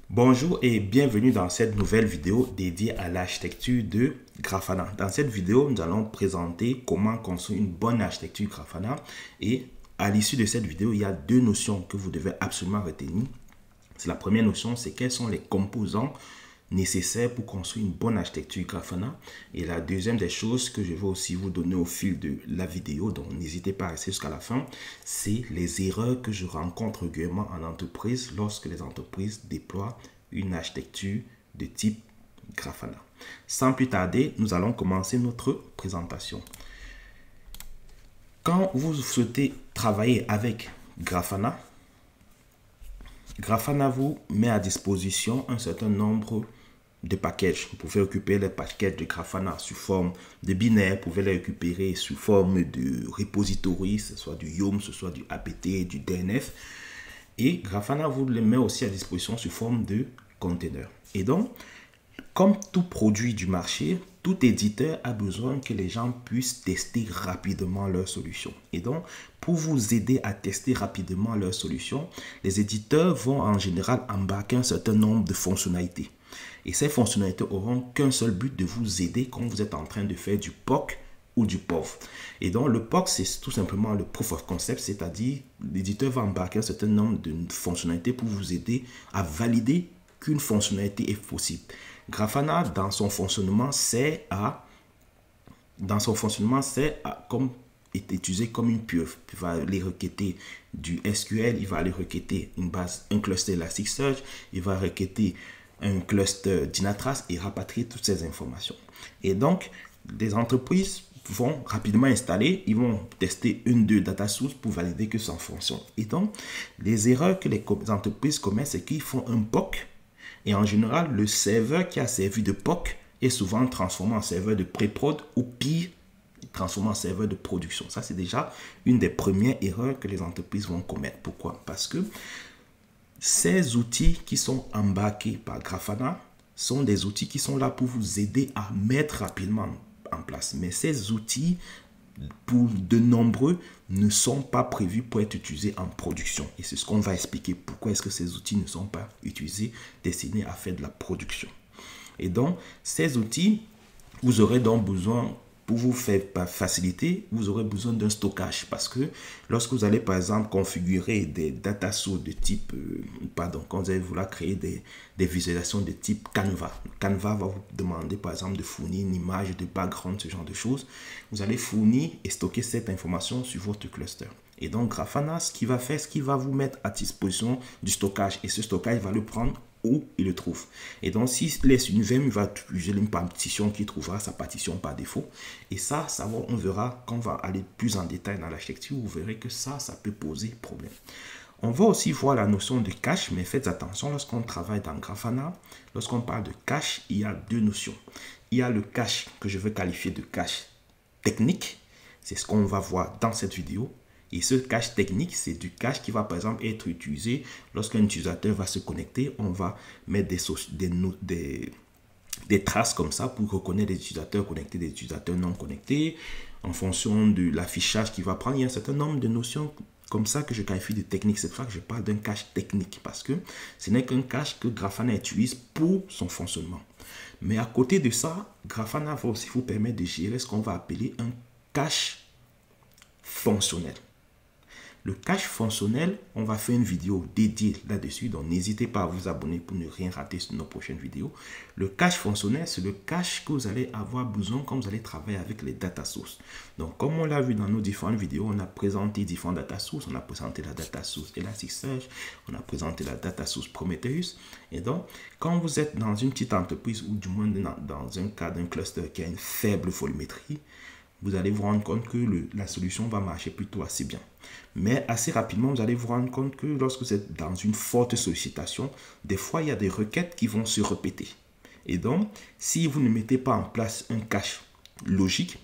Bonjour et bienvenue dans cette nouvelle vidéo dédiée à l'architecture de Grafana. Dans cette vidéo, nous allons présenter comment construire une bonne architecture Grafana et à l'issue de cette vidéo, il y a deux notions que vous devez absolument retenir. La première notion, c'est quels sont les composants nécessaires pour construire une bonne architecture Grafana. Et la deuxième des choses que je vais aussi vous donner au fil de la vidéo, donc n'hésitez pas à rester jusqu'à la fin, c'est les erreurs que je rencontre régulièrement en entreprise lorsque les entreprises déploient une architecture de type Grafana. Sans plus tarder, nous allons commencer notre présentation. Quand vous souhaitez travailler avec Grafana, Grafana vous met à disposition un certain nombre de packages. Vous pouvez occuper les packages de Grafana sous forme de binaire, vous pouvez les récupérer sous forme de repository, ce soit du YOM, ce soit du APT, du DNF. Et Grafana vous les met aussi à disposition sous forme de container. Et donc, comme tout produit du marché, tout éditeur a besoin que les gens puissent tester rapidement leur solution. Et donc, pour vous aider à tester rapidement leur solution, les éditeurs vont en général embarquer un certain nombre de fonctionnalités. Et ces fonctionnalités auront qu'un seul but, de vous aider quand vous êtes en train de faire du POC ou du POV. Et donc, le POC, c'est tout simplement le Proof of Concept, c'est-à-dire l'éditeur va embarquer un certain nombre de fonctionnalités pour vous aider à valider qu'une fonctionnalité est possible. Grafana, dans son fonctionnement, c'est comme est utilisé comme une pieuvre. Il va aller requêter du SQL, il va aller requêter un cluster Elasticsearch, il va requêter un cluster Dynatrace et rapatrier toutes ces informations. Et donc, les entreprises vont rapidement installer, ils vont tester deux data sources pour valider que ça fonctionne. Et donc, les erreurs que les entreprises commettent, c'est qu'ils font un POC. Et en général, le serveur qui a servi de POC est souvent transformé en serveur de pré-prod ou pire, transformé en serveur de production. Ça, c'est déjà une des premières erreurs que les entreprises vont commettre. Pourquoi? Parce que ces outils qui sont embarqués par Grafana sont des outils qui sont là pour vous aider à mettre rapidement en place. Mais ces outils, pour de nombreux, ne sont pas prévus pour être utilisés en production. Et c'est ce qu'on va expliquer. Pourquoi est-ce que ces outils ne sont pas utilisés, destinés à faire de la production. Et donc, ces outils, vous aurez donc besoin, pour vous faire faciliter, vous aurez besoin d'un stockage. Parce que lorsque vous allez, par exemple, configurer des data sources de type, quand vous allez vouloir créer des visualisations de type Canva. Canva va vous demander, par exemple, de fournir une image de background, ce genre de choses. Vous allez fournir et stocker cette information sur votre cluster. Et donc, Grafana, ce qu'il va faire, c'est qu'il va vous mettre à disposition du stockage. Et ce stockage va le prendre où il le trouve. Et donc, s'il laisse une VM, il va utiliser une partition qui trouvera sa partition par défaut. Et ça on verra quand on va aller plus en détail dans l'architecture, vous verrez que ça peut poser problème. On va aussi voir la notion de cache, mais faites attention lorsqu'on travaille dans Grafana. Lorsqu'on parle de cache, il y a deux notions. Il y a le cache que je veux qualifier de cache technique. C'est ce qu'on va voir dans cette vidéo. Et ce cache technique, c'est du cache qui va par exemple être utilisé lorsqu'un utilisateur va se connecter. On va mettre des traces comme ça pour reconnaître des utilisateurs connectés, des utilisateurs non connectés. En fonction de l'affichage qu'il va prendre, il y a un certain nombre de notions comme ça que je qualifie de technique. C'est pour ça que je parle d'un cache technique parce que ce n'est qu'un cache que Grafana utilise pour son fonctionnement. Mais à côté de ça, Grafana va aussi vous permettre de gérer ce qu'on va appeler un cache fonctionnel. Le cache fonctionnel, on va faire une vidéo dédiée là-dessus, donc n'hésitez pas à vous abonner pour ne rien rater sur nos prochaines vidéos. Le cache fonctionnel, c'est le cache que vous allez avoir besoin quand vous allez travailler avec les data sources. Donc, comme on l'a vu dans nos différentes vidéos, on a présenté différentes data sources. On a présenté la data source Elasticsearch, on a présenté la data source Prometheus. Et donc, quand vous êtes dans une petite entreprise ou du moins dans un cas d'un cluster qui a une faible volumétrie, vous allez vous rendre compte que la solution va marcher plutôt assez bien. Mais assez rapidement, vous allez vous rendre compte que lorsque vous êtes dans une forte sollicitation, des fois, il y a des requêtes qui vont se répéter. Et donc, si vous ne mettez pas en place un cache logique,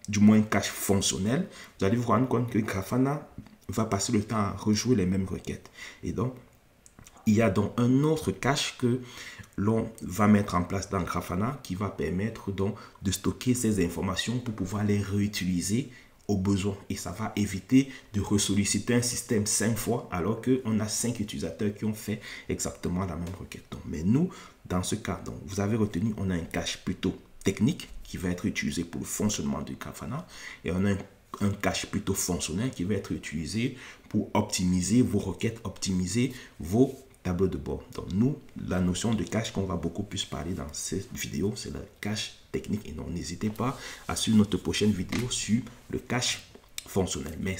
du moins un cache fonctionnel, vous allez vous rendre compte que Grafana va passer le temps à rejouer les mêmes requêtes. Et donc, il y a donc un autre cache que l'on va mettre en place dans Grafana qui va permettre donc de stocker ces informations pour pouvoir les réutiliser au besoin et ça va éviter de ressolliciter un système 5 fois alors qu'on a 5 utilisateurs qui ont fait exactement la même requête. Donc, mais nous, dans ce cas, donc, vous avez retenu, on a un cache plutôt technique qui va être utilisé pour le fonctionnement de Grafana et on a un cache plutôt fonctionnel qui va être utilisé pour optimiser vos requêtes, optimiser vos tableaux de bord. Donc nous, la notion de cache qu'on va beaucoup plus parler dans cette vidéo, c'est le cache technique. Et donc n'hésitez pas à suivre notre prochaine vidéo sur le cache fonctionnel. Mais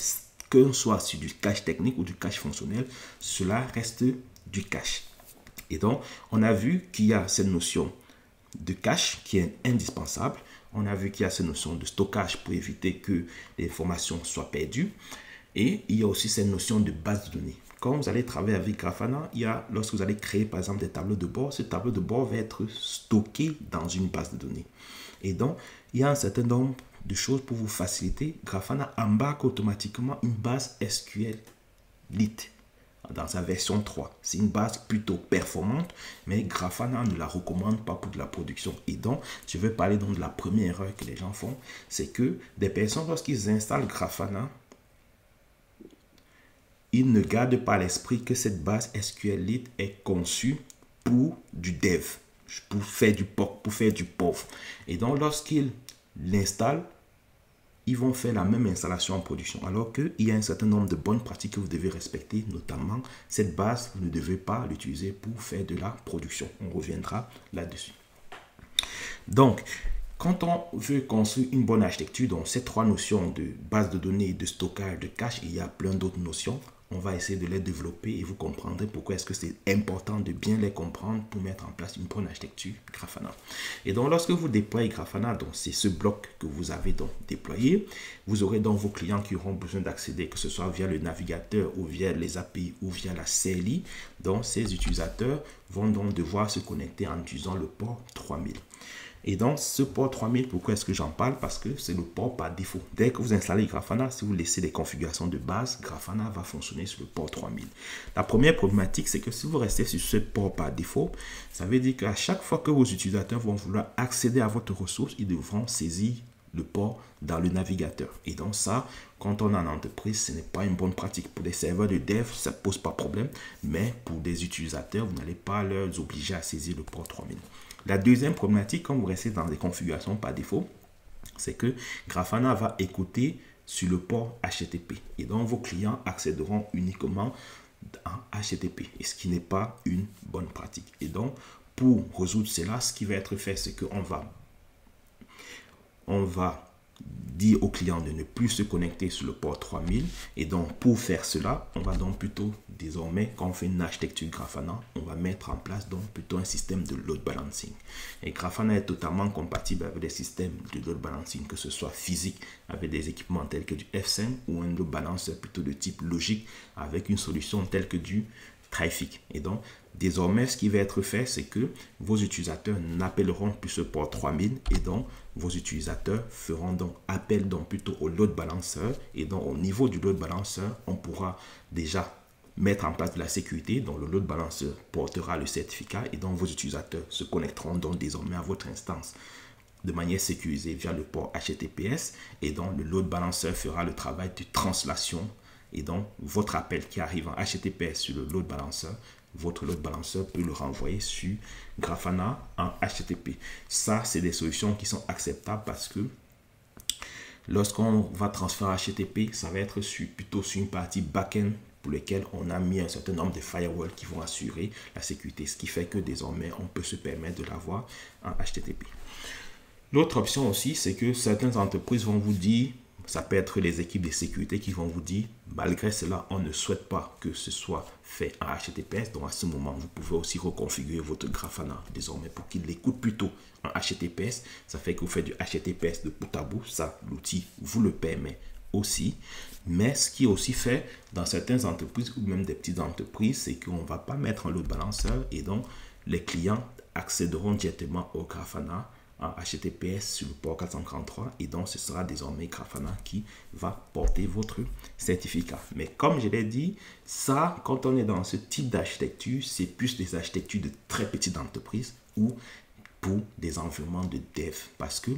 que l'on soit sur du cache technique ou du cache fonctionnel, cela reste du cache. Et donc on a vu qu'il y a cette notion de cache qui est indispensable. On a vu qu'il y a cette notion de stockage pour éviter que les informations soient perdues. Et il y a aussi cette notion de base de données. Quand vous allez travailler avec Grafana, lorsque vous allez créer par exemple des tableaux de bord, ce tableau de bord va être stocké dans une base de données. Et donc, il y a un certain nombre de choses pour vous faciliter. Grafana embarque automatiquement une base SQLite dans sa version 3. C'est une base plutôt performante, mais Grafana ne la recommande pas pour de la production. Et donc, je vais parler donc de la première erreur que les gens font, c'est que des personnes, lorsqu'ils installent Grafana, ils ne gardent pas à l'esprit que cette base SQLite est conçue pour du dev, pour faire du POC, pour faire du POV. Et donc, lorsqu'ils l'installent, ils vont faire la même installation en production. Alors qu'il y a un certain nombre de bonnes pratiques que vous devez respecter, notamment cette base, vous ne devez pas l'utiliser pour faire de la production. On reviendra là-dessus. Donc, quand on veut construire une bonne architecture, donc ces trois notions de base de données, de stockage, de cache, il y a plein d'autres notions. On va essayer de les développer et vous comprendrez pourquoi est-ce que c'est important de bien les comprendre pour mettre en place une bonne architecture Grafana. Et donc, lorsque vous déployez Grafana, donc c'est ce bloc que vous avez donc déployé, vous aurez donc vos clients qui auront besoin d'accéder, que ce soit via le navigateur ou via les API ou via la CLI. Donc, ces utilisateurs vont donc devoir se connecter en utilisant le port 3000. Et donc, ce port 3000, pourquoi est-ce que j'en parle? Parce que c'est le port par défaut. Dès que vous installez Grafana, si vous laissez les configurations de base, Grafana va fonctionner sur le port 3000. La première problématique, c'est que si vous restez sur ce port par défaut, ça veut dire qu'à chaque fois que vos utilisateurs vont vouloir accéder à votre ressource, ils devront saisir le port dans le navigateur. Et donc ça, quand on est en entreprise, ce n'est pas une bonne pratique. Pour des serveurs de dev, ça ne pose pas de problème, mais pour des utilisateurs, vous n'allez pas leur obliger à saisir le port 3000. La deuxième problématique, quand vous restez dans des configurations par défaut, c'est que Grafana va écouter sur le port HTTP. Et donc, vos clients accéderont uniquement en HTTP, et ce qui n'est pas une bonne pratique. Et donc, pour résoudre cela, ce qui va être fait, c'est qu'on va dire au client de ne plus se connecter sur le port 3000. Et donc, pour faire cela, on va donc plutôt, désormais, quand on fait une architecture Grafana, on va mettre en place donc plutôt un système de load balancing. Et Grafana est totalement compatible avec des systèmes de load balancing, que ce soit physique, avec des équipements tels que du F5, ou un load balancer plutôt de type logique, avec une solution telle que du Traefik. Et donc, désormais, ce qui va être fait, c'est que vos utilisateurs n'appelleront plus ce port 3000 et donc vos utilisateurs feront donc appel donc plutôt au load balancer. Et donc, au niveau du load balancer, on pourra déjà mettre en place de la sécurité. Donc, le load balancer portera le certificat et donc vos utilisateurs se connecteront donc désormais à votre instance de manière sécurisée via le port HTTPS. Et donc, le load balancer fera le travail de translation. Et donc, votre appel qui arrive en HTTPS sur le load balancer, votre load balancer peut le renvoyer sur Grafana en HTTP. Ça, c'est des solutions qui sont acceptables parce que lorsqu'on va transférer HTTP, ça va être plutôt sur une partie back-end pour laquelle on a mis un certain nombre de firewalls qui vont assurer la sécurité. Ce qui fait que désormais, on peut se permettre de l'avoir en HTTP. L'autre option aussi, c'est que certaines entreprises vont vous dire, ça peut être les équipes de sécurité qui vont vous dire, malgré cela, on ne souhaite pas que ce soit fait en HTTPS. Donc à ce moment, vous pouvez aussi reconfigurer votre Grafana désormais pour qu'il l'écoute plutôt en HTTPS. Ça fait que vous faites du HTTPS de bout à bout. Ça, l'outil vous le permet aussi. Mais ce qui est aussi fait dans certaines entreprises ou même des petites entreprises, c'est qu'on ne va pas mettre un load balancer et donc les clients accéderont directement au Grafana en HTTPS sur le port 443 et donc ce sera désormais Grafana qui va porter votre certificat. Mais comme je l'ai dit, ça, quand on est dans ce type d'architecture, c'est plus des architectures de très petites entreprises ou pour des environnements de dev parce que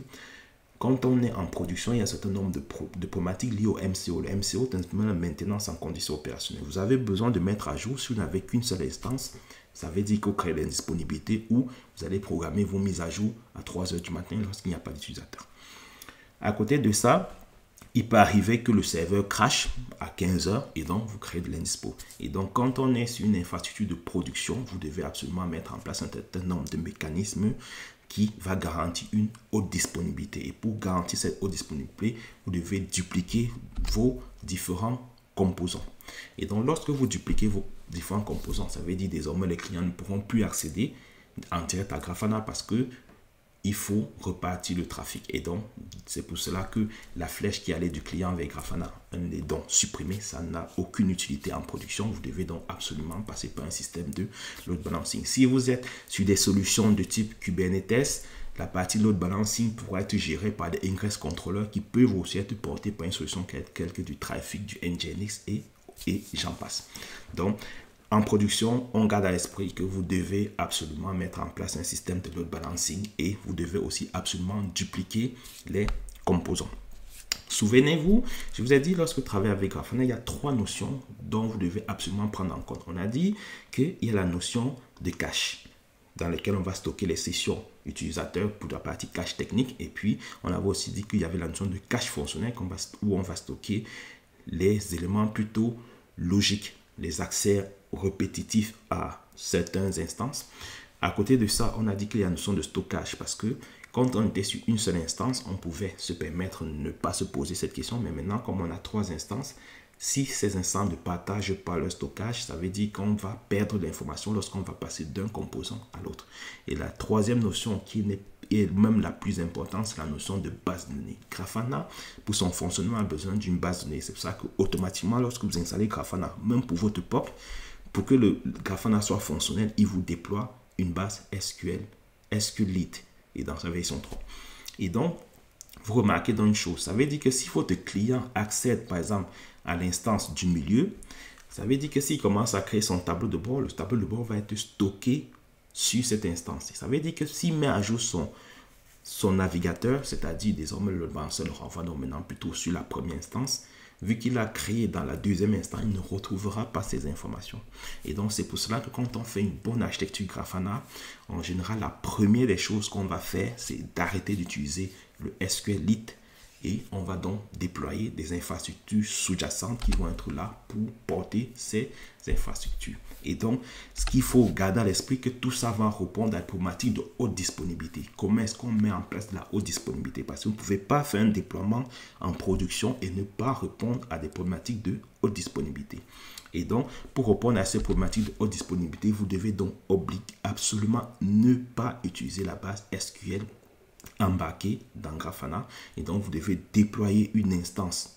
quand on est en production, il y a un certain nombre de problématiques liées au MCO. Le MCO, c'est la maintenance en conditions opérationnelles. Vous avez besoin de mettre à jour, si vous n'avez qu'une seule instance, ça veut dire que vous créez l'indisponibilité ou vous allez programmer vos mises à jour à 3 heures du matin lorsqu'il n'y a pas d'utilisateur. À côté de ça, il peut arriver que le serveur crache à 15 heures et donc vous créez de l'indispo. Et donc, quand on est sur une infrastructure de production, vous devez absolument mettre en place un certain nombre de mécanismes qui va garantir une haute disponibilité. Et pour garantir cette haute disponibilité, vous devez dupliquer vos différents composants. Et donc, lorsque vous dupliquez vos différents composants, ça veut dire désormais les clients ne pourront plus accéder en direct à Grafana parce que il faut repartir le trafic. Et donc, c'est pour cela que la flèche qui allait du client vers Grafana est donc supprimée. Ça n'a aucune utilité en production. Vous devez donc absolument passer par un système de load balancing. Si vous êtes sur des solutions de type Kubernetes, la partie load balancing pourra être gérée par des ingress controllers qui peuvent aussi être portés par une solution telle que du Traefik, du Nginx et j'en passe. Donc, en production, on garde à l'esprit que vous devez absolument mettre en place un système de load balancing et vous devez aussi absolument dupliquer les composants. Souvenez-vous, je vous ai dit, lorsque vous travaillez avec Grafana, il y a 3 notions dont vous devez absolument prendre en compte. On a dit qu'il y a la notion de cache, dans laquelle on va stocker les sessions utilisateurs pour la partie cache technique. Et puis, on avait aussi dit qu'il y avait la notion de cache fonctionnelle où on va stocker les éléments plutôt logiques, les accès répétitifs à certaines instances. À côté de ça, on a dit qu'il y a une notion de stockage parce que quand on était sur une seule instance, on pouvait se permettre de ne pas se poser cette question. Mais maintenant, comme on a 3 instances, si ces instances ne partagent pas leur stockage, ça veut dire qu'on va perdre l'information lorsqu'on va passer d'un composant à l'autre. Et la troisième notion qui est même la plus importante, c'est la notion de base de données. Grafana, pour son fonctionnement, a besoin d'une base de données. C'est pour ça qu'automatiquement, lorsque vous installez Grafana, même pour votre POP, pour que le Grafana soit fonctionnel, il vous déploie une base SQL, SQLite, et dans sa version 3. Et donc, vous remarquez dans une chose, ça veut dire que si votre client accède, par exemple, à l'instance du milieu, ça veut dire que s'il commence à créer son tableau de bord, le tableau de bord va être stocké sur cette instance. Ça veut dire que s'il met à jour son navigateur, c'est-à-dire désormais le balanceur le renvoie donc maintenant plutôt sur la première instance, vu qu'il a créé dans la deuxième instance, il ne retrouvera pas ces informations. Et donc, c'est pour cela que quand on fait une bonne architecture Grafana, en général, la première des choses qu'on va faire, c'est d'arrêter d'utiliser le SQLite et on va donc déployer des infrastructures sous-jacentes qui vont être là pour porter ces infrastructures. Et donc, ce qu'il faut garder à l'esprit, que tout ça va répondre à la problématique de haute disponibilité. Comment est-ce qu'on met en place de la haute disponibilité? Parce que vous ne pouvez pas faire un déploiement en production et ne pas répondre à des problématiques de haute disponibilité. Et donc, pour répondre à ces problématiques de haute disponibilité, vous devez donc absolument ne pas utiliser la base SQL embarquée dans Grafana. Et donc, vous devez déployer une instance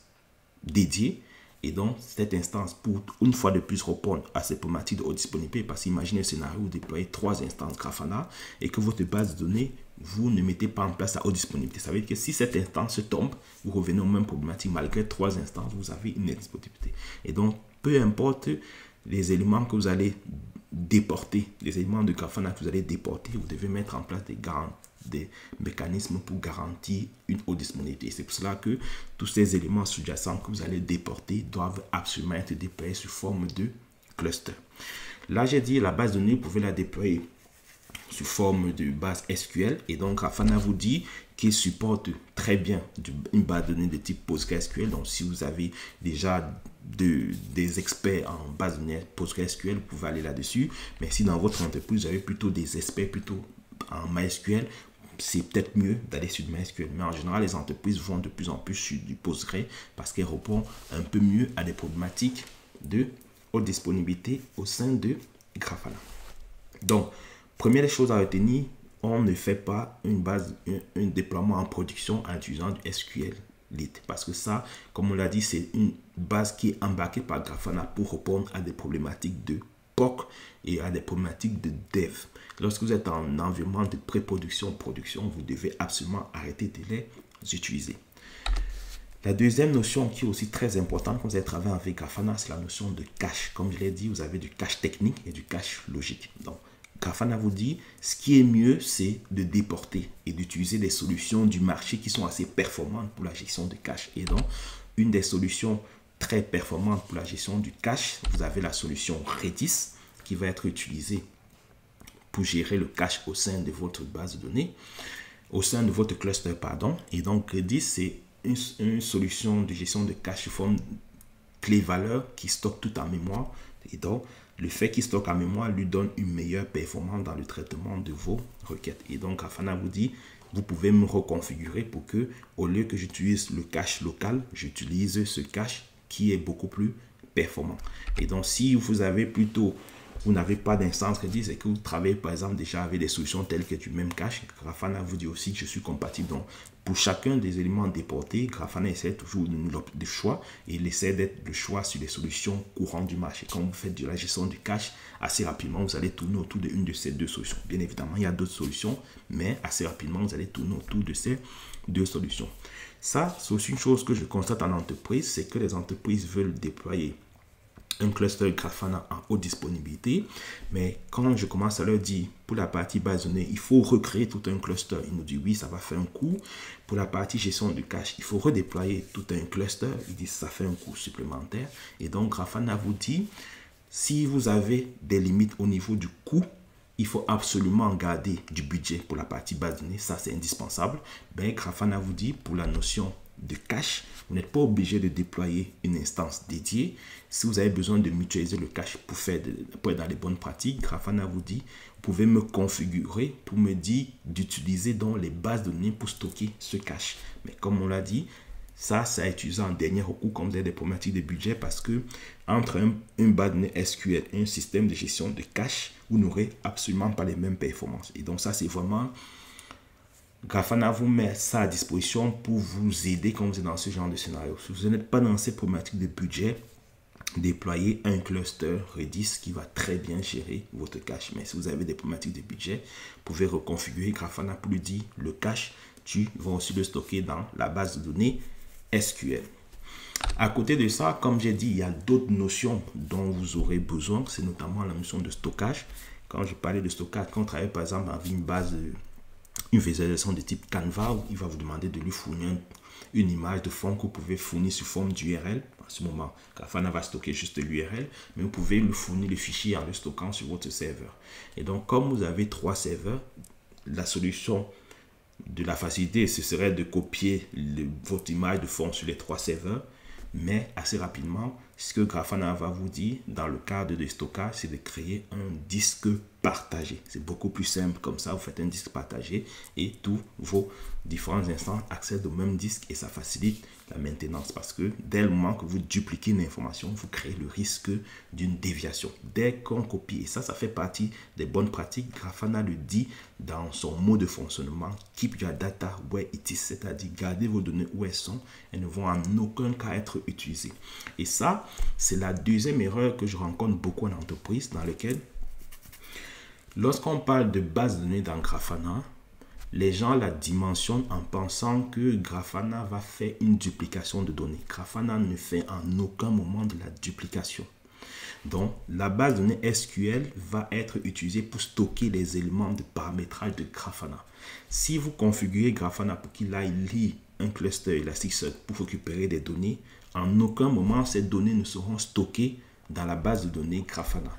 dédiée. Et donc, cette instance, pour une fois de plus répondre à ces problématiques de haute disponibilité, parce qu'imaginez un scénario où vous déployez 3 instances Grafana et que votre base de données, vous ne mettez pas en place la haute disponibilité. Ça veut dire que si cette instance tombe, vous revenez aux mêmes problématiques. Malgré 3 instances, vous avez une indisponibilité. Et donc, peu importe les éléments que vous allez déporter, les éléments de Grafana que vous allez déporter, vous devez mettre en place des mécanismes pour garantir une haute disponibilité. C'est pour cela que tous ces éléments sous-jacents que vous allez déporter doivent absolument être déployés sous forme de cluster. Là, j'ai dit la base de données, vous pouvez la déployer sous forme de base SQL. Et donc, Grafana vous dit qu'il supporte très bien une base de données de type PostgreSQL. Donc, si vous avez déjà des experts en base de données PostgreSQL, vous pouvez aller là-dessus. Mais si dans votre entreprise, vous avez plutôt des experts plutôt en MySQL, c'est peut-être mieux d'aller sur du MySQL. Mais en général, les entreprises vont de plus en plus sur du Postgre parce qu'elles répondent un peu mieux à des problématiques de haute disponibilité au sein de Grafana. Donc, première chose à retenir, on ne fait pas un déploiement en production en utilisant du SQLite. Parce que ça, comme on l'a dit, c'est une base qui est embarquée par Grafana pour répondre à des problématiques de POC et à des problématiques de dev. Lorsque vous êtes en environnement de pré-production, production, vous devez absolument arrêter de les utiliser. La deuxième notion qui est aussi très importante quand vous allez travailler avec Grafana, c'est la notion de cache. Comme je l'ai dit, vous avez du cache technique et du cache logique. Donc, Grafana vous dit, ce qui est mieux, c'est de déporter et d'utiliser des solutions du marché qui sont assez performantes pour la gestion de cash. Et donc, une des solutions très performantes pour la gestion du cash, vous avez la solution Redis qui va être utilisée pour gérer le cash au sein de votre base de données, au sein de votre cluster, pardon. Et donc, Redis, c'est une solution de gestion de cash sous forme clé-valeur qui stocke tout en mémoire. Et donc, le fait qu'il stocke en mémoire lui donne une meilleure performance dans le traitement de vos requêtes. Et donc, Grafana vous dit, vous pouvez me reconfigurer pour que, au lieu que j'utilise le cache local, j'utilise ce cache qui est beaucoup plus performant. Et donc, si vous avez plutôt, vous n'avez pas d'instance Redis et que vous travaillez par exemple déjà avec des solutions telles que du même cache, Grafana vous dit aussi que je suis compatible. Donc, pour chacun des éléments déportés, Grafana essaie toujours de choix et il essaie d'être le choix sur les solutions courantes du marché. Quand vous faites de la gestion du cache, assez rapidement, vous allez tourner autour d'une de ces deux solutions. Bien évidemment, il y a d'autres solutions, mais assez rapidement, vous allez tourner autour de ces deux solutions. Ça, c'est aussi une chose que je constate en entreprise, c'est que les entreprises veulent déployer un cluster Grafana en haute disponibilité, mais quand je commence à leur dire pour la partie base de données, il faut recréer tout un cluster, ils nous disent oui, ça va faire un coût. Pour la partie gestion du cache, il faut redéployer tout un cluster, ils disent ça fait un coût supplémentaire. Et donc Grafana vous dit, si vous avez des limites au niveau du coût, il faut absolument garder du budget pour la partie base de données, ça c'est indispensable. Ben, Grafana vous dit pour la notion de cache, vous n'êtes pas obligé de déployer une instance dédiée. Si vous avez besoin de mutualiser le cache pour être dans les bonnes pratiques, Grafana vous dit, vous pouvez me configurer pour me dire d'utiliser dans les bases de données pour stocker ce cache. Mais comme on l'a dit, ça à utiliser en dernier recours quand vous avez des problématiques de budget parce que entre une base de données SQL et un système de gestion de cache, vous n'aurez absolument pas les mêmes performances. Et donc ça, c'est vraiment... Grafana vous met ça à disposition pour vous aider quand vous êtes dans ce genre de scénario. Si vous n'êtes pas dans ces problématiques de budget, déployez un cluster Redis qui va très bien gérer votre cache. Mais si vous avez des problématiques de budget, vous pouvez reconfigurer Grafana pour lui dire le cache, tu vas aussi le stocker dans la base de données SQL. À côté de ça, comme j'ai dit, il y a d'autres notions dont vous aurez besoin. C'est notamment la notion de stockage. Quand je parlais de stockage, quand on travaille par exemple avec une base, une visualisation de type Canva, il va vous demander de lui fournir une image de fond que vous pouvez fournir sous forme d'URL. À ce moment, Grafana va stocker juste l'URL, mais vous pouvez lui fournir le fichier en le stockant sur votre serveur. Et donc, comme vous avez 3 serveurs, la solution de la facilité, ce serait de copier votre image de fond sur les 3 serveurs, mais assez rapidement, ce que Grafana va vous dire dans le cadre de stockage, c'est de créer un disque partagé. C'est beaucoup plus simple comme ça, vous faites un disque partagé et tous vos différentes instances accèdent au même disque et ça facilite la maintenance parce que dès le moment que vous dupliquez une information, vous créez le risque d'une déviation. Dès qu'on copie, et ça fait partie des bonnes pratiques, Grafana le dit dans son mot de fonctionnement, keep your data where it is, c'est-à-dire gardez vos données où elles sont, elles ne vont en aucun cas être utilisées. Et ça, c'est la deuxième erreur que je rencontre beaucoup en entreprise dans laquelle, lorsqu'on parle de base de données dans Grafana, les gens la dimensionnent en pensant que Grafana va faire une duplication de données. Grafana ne fait en aucun moment de la duplication. Donc, la base de données SQL va être utilisée pour stocker les éléments de paramétrage de Grafana. Si vous configurez Grafana pour qu'il aille lire un cluster Elasticsearch pour récupérer des données, en aucun moment ces données ne seront stockées dans la base de données Grafana.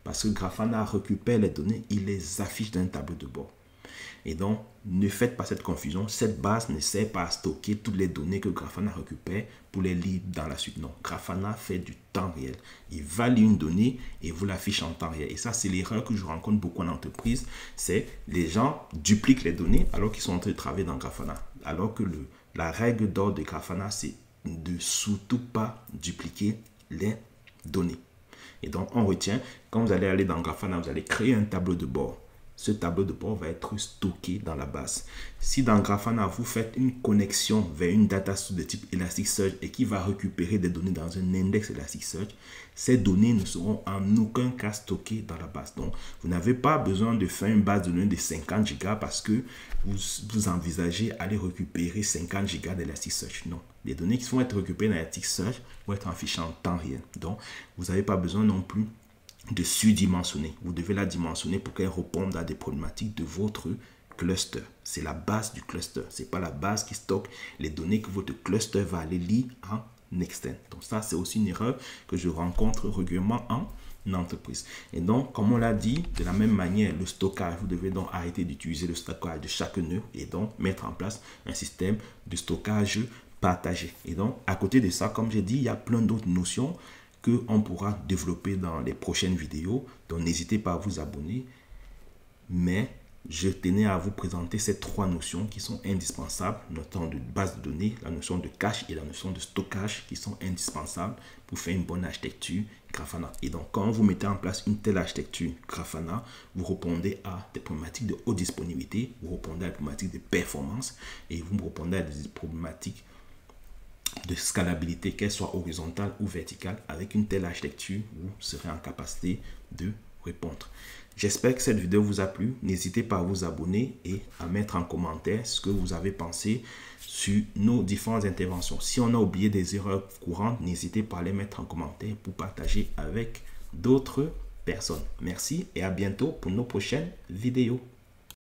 Parce que Grafana récupère les données, il les affiche dans un tableau de bord. Et donc, ne faites pas cette confusion. Cette base ne sert pas à stocker toutes les données que Grafana récupère pour les lire dans la suite. Non, Grafana fait du temps réel. Il va lire une donnée et vous l'affiche en temps réel. Et ça, c'est l'erreur que je rencontre beaucoup en entreprise. C'est les gens dupliquent les données alors qu'ils sont en train de travailler dans Grafana. Alors que la règle d'or de Grafana, c'est de surtout pas dupliquer les données. Et donc, on retient, quand vous allez aller dans Grafana, vous allez créer un tableau de bord. Ce tableau de bord va être stocké dans la base. Si dans Grafana, vous faites une connexion vers une data source de type Elasticsearch et qui va récupérer des données dans un index Elasticsearch, ces données ne seront en aucun cas stockées dans la base. Donc, vous n'avez pas besoin de faire une base de données de 50 gigas parce que vous envisagez aller récupérer 50 gigas d'Elasticsearch. Non. Les données qui vont être récupérées dans Elasticsearch vont être affichées en temps réel. Donc, vous n'avez pas besoin non plus de surdimensionner. Vous devez la dimensionner pour qu'elle réponde à des problématiques de votre cluster. C'est la base du cluster. Ce n'est pas la base qui stocke les données que votre cluster va aller lire en externe. Donc ça, c'est aussi une erreur que je rencontre régulièrement en entreprise. Et donc, comme on l'a dit, de la même manière, le stockage, vous devez donc arrêter d'utiliser le stockage de chaque nœud et donc mettre en place un système de stockage partagé. Et donc, à côté de ça, comme j'ai dit, il y a plein d'autres notions qu'on pourra développer dans les prochaines vidéos. Donc, n'hésitez pas à vous abonner. Mais je tenais à vous présenter ces trois notions qui sont indispensables, notamment de base de données, la notion de cache et la notion de stockage qui sont indispensables pour faire une bonne architecture Grafana. Et donc, quand vous mettez en place une telle architecture Grafana, vous répondez à des problématiques de haute disponibilité, vous répondez à des problématiques de performance et vous répondez à des problématiques de scalabilité, qu'elle soit horizontale ou verticale. Avec une telle architecture, vous serez en capacité de répondre. J'espère que cette vidéo vous a plu. N'hésitez pas à vous abonner et à mettre en commentaire ce que vous avez pensé sur nos différentes interventions. Si on a oublié des erreurs courantes, n'hésitez pas à les mettre en commentaire pour partager avec d'autres personnes. Merci et à bientôt pour nos prochaines vidéos.